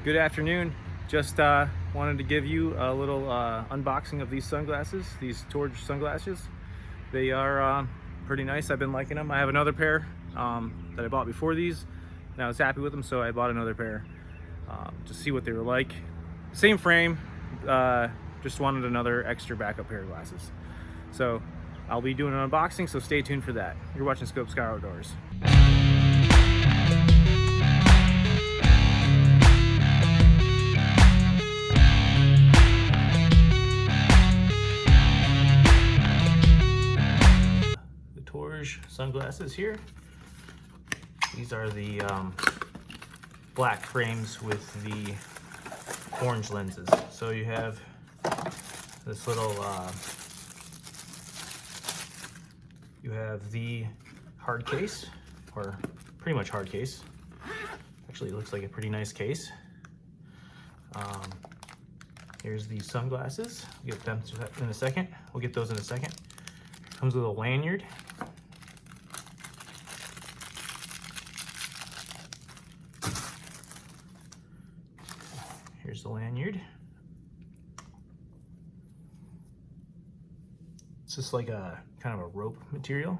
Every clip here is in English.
Good afternoon. Just wanted to give you a little unboxing of these sunglasses, these Torege sunglasses. They are pretty nice. I've been liking them. I have another pair that I bought before these, and I was happy with them, so I bought another pair to see what they were like. Same frame, just wanted another extra backup pair of glasses. So I'll be doing an unboxing, so stay tuned for that. You're watching Scope Sky Outdoors. Torege sunglasses here. These are the black frames with the orange lenses. So you have this little, you have the hard case, or pretty much hard case. Actually, it looks like a pretty nice case. Here's the sunglasses. We'll get them in a second. We'll get those in a second. Comes with a lanyard. Here's the lanyard. It's just like a kind of a rope material.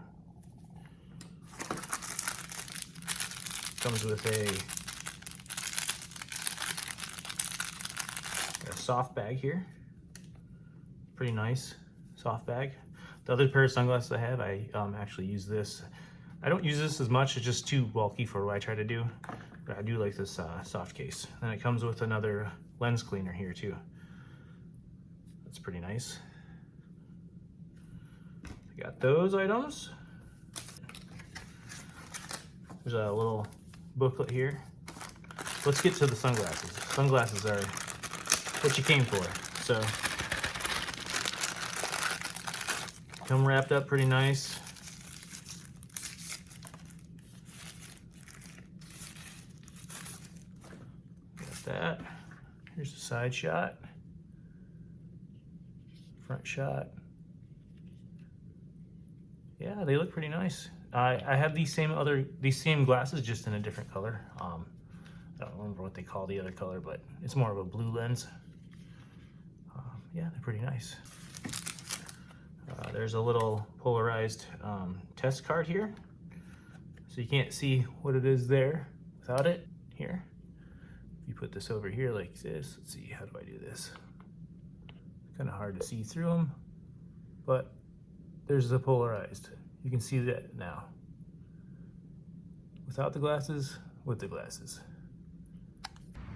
Comes with a soft bag here. Pretty nice soft bag. The other pair of sunglasses I have, I actually use this. I don't use this as much, it's just too bulky for what I try to do. But I do like this soft case. Then it comes with another lens cleaner here too. That's pretty nice. I got those items. There's a little booklet here. Let's get to the sunglasses. Sunglasses are what you came for. So, come wrapped up pretty nice. Got that. Here's the side shot, front shot. Yeah, they look pretty nice. I have these same glasses, just in a different color. I don't remember what they call the other color, but it's more of a blue lens. Yeah, they're pretty nice. There's a little polarized test card here, so you can't see what it is there without it here. If you put this over here like this, let's see, how do I do this? Kind of hard to see through them, but there's the polarized. You can see that now. Without the glasses, with the glasses.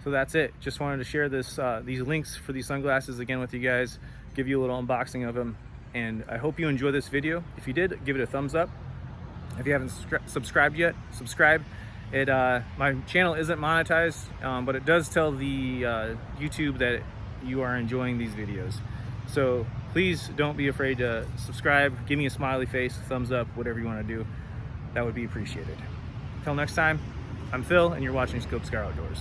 So that's it. Just wanted to share this these links for these sunglasses again with you guys, give you a little unboxing of them, and I hope you enjoy this video. If you did, give it a thumbs up. If you haven't subscribed yet, subscribe. My channel isn't monetized, but it does tell the YouTube that you are enjoying these videos. So please don't be afraid to subscribe. Give me a smiley face, a thumbs up, whatever you want to do. That would be appreciated. Until next time, I'm Phil, and you're watching Scope Sky Outdoors.